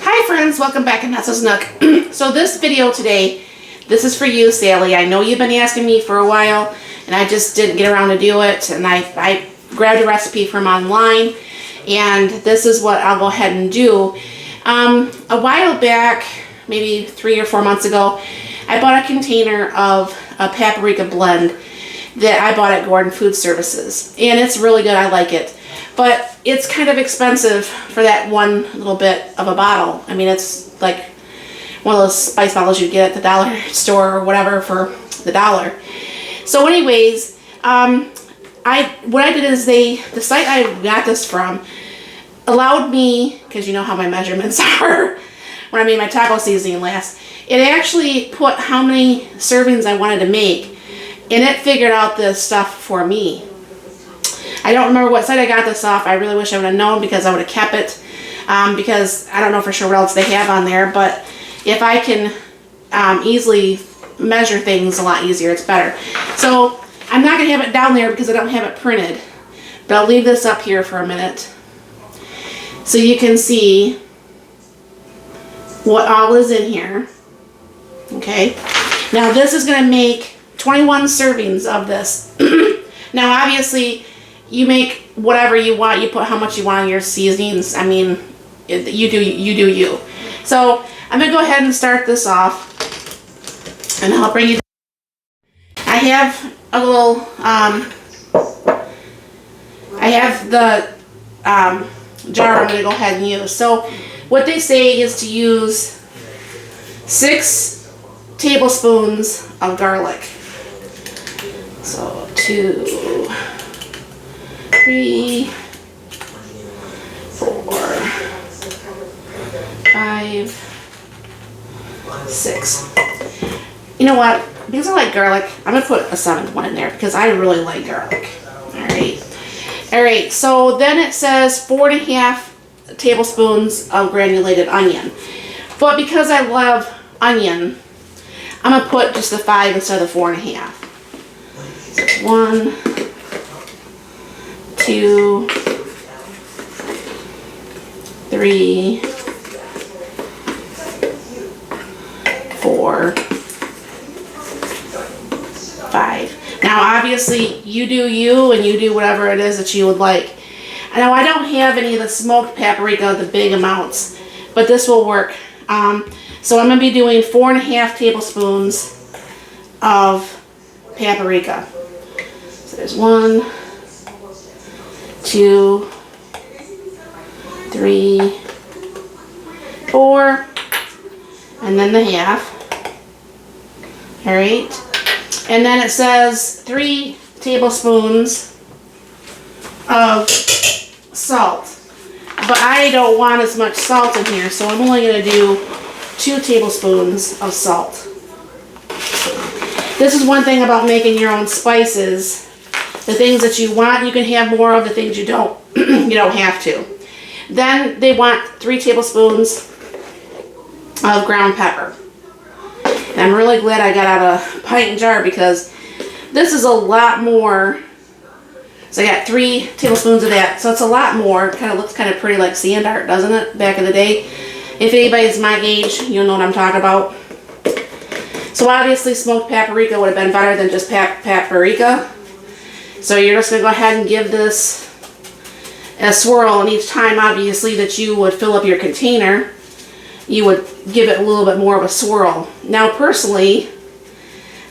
Hi friends, welcome back, and this is Nook. So this video today, this is for you, Sally. I know you've been asking me for a while, and I just didn't get around to do it, and I grabbed a recipe from online, and this is what I'll go ahead and do. A while back, maybe 3 or 4 months ago, I bought a container of a paprika blend that I bought at Gordon Food Services, and it's really good. I like it. But it's kind of expensive for that one little bit of a bottle. I mean, it's like one of those spice bottles you get at the dollar store or whatever for the dollar. So anyways, what I did is the site I got this from allowed me, because you know how my measurements are when I made my taco seasoning last, it actually put how many servings I wanted to make, and it figured out this stuff for me. I don't remember what site I got this off. I really wish I would have known, because I would have kept it, because I don't know for sure what else they have on there, but if I can easily measure things a lot easier, it's better. So I'm not going to have it down there because I don't have it printed, but I'll leave this up here for a minute so you can see what all is in here. Okay, now this is going to make 21 servings of this. Now obviously you make whatever you want. You put how much you want on your seasonings. I mean, you do you. So I'm gonna go ahead and start this off, and I'll bring you. I have a little. I have the jar I'm gonna go ahead and use. So what they say is to use 6 tablespoons of garlic. So 2, 3, 4, 5, 6. You know what? Because I like garlic, I'm going to put a 7th one in there because I really like garlic. Alright, so then it says 4.5 tablespoons of granulated onion. But because I love onion, I'm going to put just the 5 instead of the 4.5. So 1, 2, 3, 4, 5. Now obviously you do you, and you do whatever it is that you would like. Now I don't have any of the smoked paprika, the big amounts, but this will work. So I'm going to be doing 4.5 tablespoons of paprika. So there's 1, 2, 3, 4, and then the half. Alright, and then it says 3 tablespoons of salt, but I don't want as much salt in here, so I'm only going to do 2 tablespoons of salt. This is one thing about making your own spices. The things that you want, you can have more of. The things you don't, you don't have to. Then they want 3 tablespoons of ground pepper. And I'm really glad I got out a pint jar, because this is a lot more. So I got 3 tablespoons of that. So it's a lot more. It kind of looks kind of pretty like sand art, doesn't it? Back in the day. If anybody's my age, you'll know what I'm talking about. So obviously smoked paprika would have been better than just paprika. So you're just going to go ahead and give this a swirl, and each time obviously that you would fill up your container, you would give it a little bit more of a swirl. Now personally,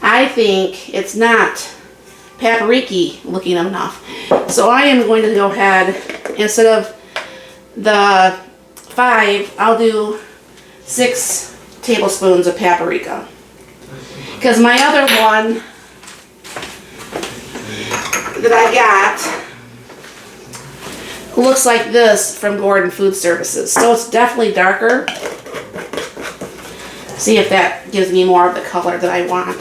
I think it's not paprika looking enough. So I am going to go ahead, instead of the 5, I'll do 6 tablespoons of paprika. Because my other one that I got looks like this from Gordon Food Services. So it's definitely darker. See if that gives me more of the color that I want.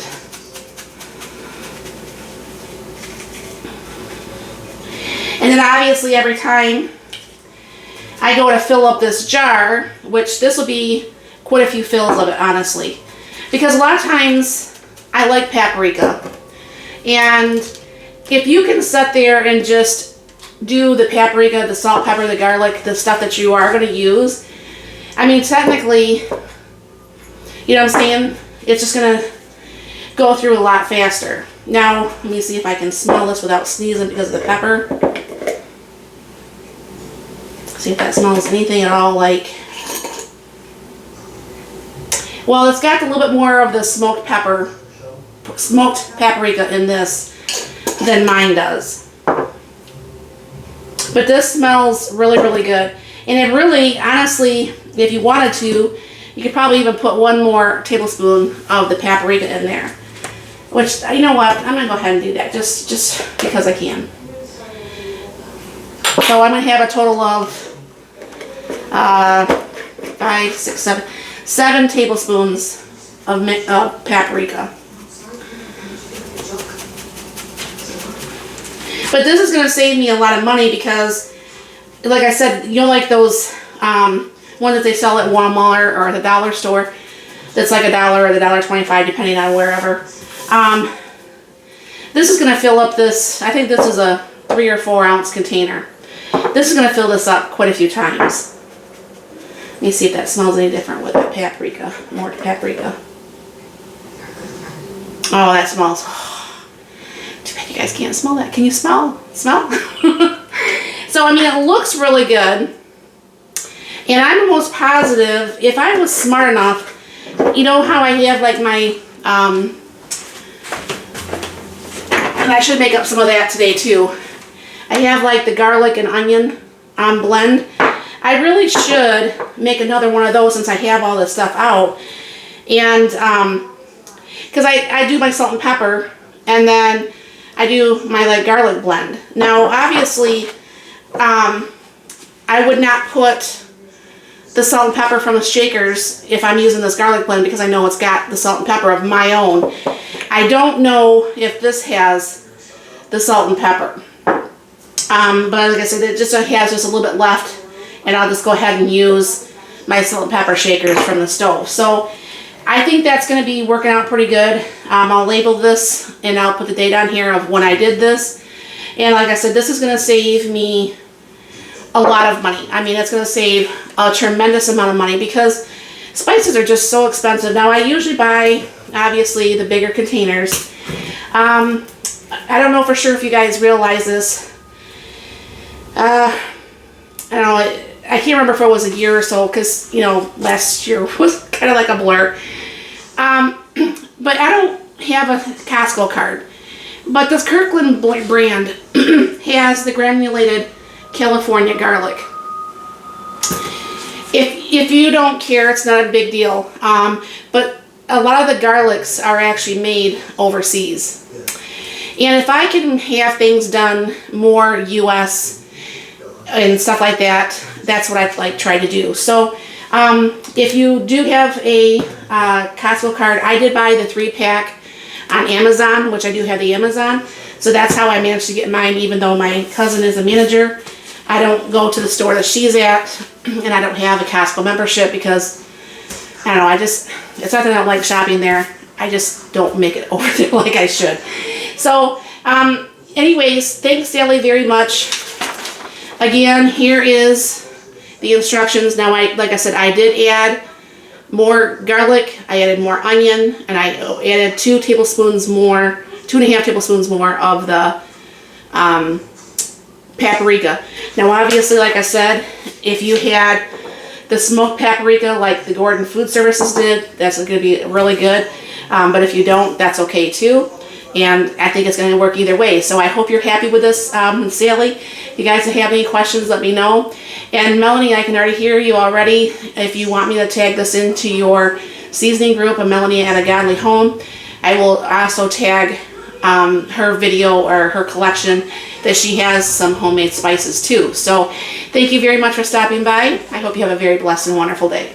And then obviously every time I go to fill up this jar, which this will be quite a few fills of it, honestly. Because a lot of times I like paprika. And if you can sit there and just do the paprika, the salt, pepper, the garlic, the stuff that you are going to use, I mean, technically, you know what I'm saying? It's just gonna go through a lot faster. Now, let me see if I can smell this without sneezing because of the pepper. See if that smells anything at all like... Well, it's got a little bit more of the smoked paprika in this than mine does. But this smells really, really good. And it really, honestly, if you wanted to, you could probably even put 1 more tablespoon of the paprika in there. Which, you know what, I'm going to go ahead and do that just because I can. So I'm going to have a total of 5, 6, 7 tablespoons of paprika. But this is going to save me a lot of money because, like I said, you know, like those ones that they sell at Walmart or at the dollar store, that's like $1 or $1.25 depending on wherever. This is going to fill up this, I think this is a 3 or 4 ounce container. This is going to fill this up quite a few times. Let me see if that smells any different with that paprika, more paprika. Oh, that smells, too bad you guys can't smell that. Can you smell? Smell? So, I mean, it looks really good. And I'm almost positive, if I was smart enough, you know how I have like my, and I should make up some of that today too. I have like the garlic and onion blend. I really should make another one of those since I have all this stuff out. And, because I do my salt and pepper, and then I do my like garlic blend. Now, obviously, I would not put the salt and pepper from the shakers if I'm using this garlic blend because I know it's got the salt and pepper of my own. I don't know if this has the salt and pepper. But like I said, it just has just a little bit left, and I'll just go ahead and use my salt and pepper shakers from the stove. So I think that's going to be working out pretty good. I'll label this and I'll put the date on here of when I did this. And like I said, this is going to save me a lot of money. I mean, it's going to save a tremendous amount of money because spices are just so expensive. Now, I usually buy, obviously, the bigger containers. I don't know for sure if you guys realize this. I don't know, I can't remember if it was a year or so because, you know, last year was kind of like a blur. But I don't have a Costco card. But this Kirkland brand has the granulated California garlic. If you don't care, it's not a big deal. But a lot of the garlics are actually made overseas. And if I can have things done more U.S. and stuff like that, that's what I'd like try to do. So if you do have a Costco card, I did buy the 3-pack on Amazon, which I do have the Amazon. So that's how I managed to get mine, even though my cousin is a manager. I don't go to the store that she's at, and I don't have a Costco membership because, I don't know, it's not that I don't like shopping there. I just don't make it over there like I should. So, anyways, thanks, Sally, very much. Again, here is the instructions. Now, like I said, I did add more garlic, I added more onion, and I added 2.5 tablespoons more of the paprika. Now, obviously, like I said, if you had the smoked paprika like the Gordon Food Services did, that's going to be really good. But if you don't, that's okay too. And I think it's going to work either way. So I hope you're happy with this, Sally. If you guys have any questions, let me know. And Melanie, I can already hear you already. If you want me to tag this into your seasoning group of Melanie at a Godly Home, I will also tag her video or her collection that she has some homemade spices too. So thank you very much for stopping by. I hope you have a very blessed and wonderful day.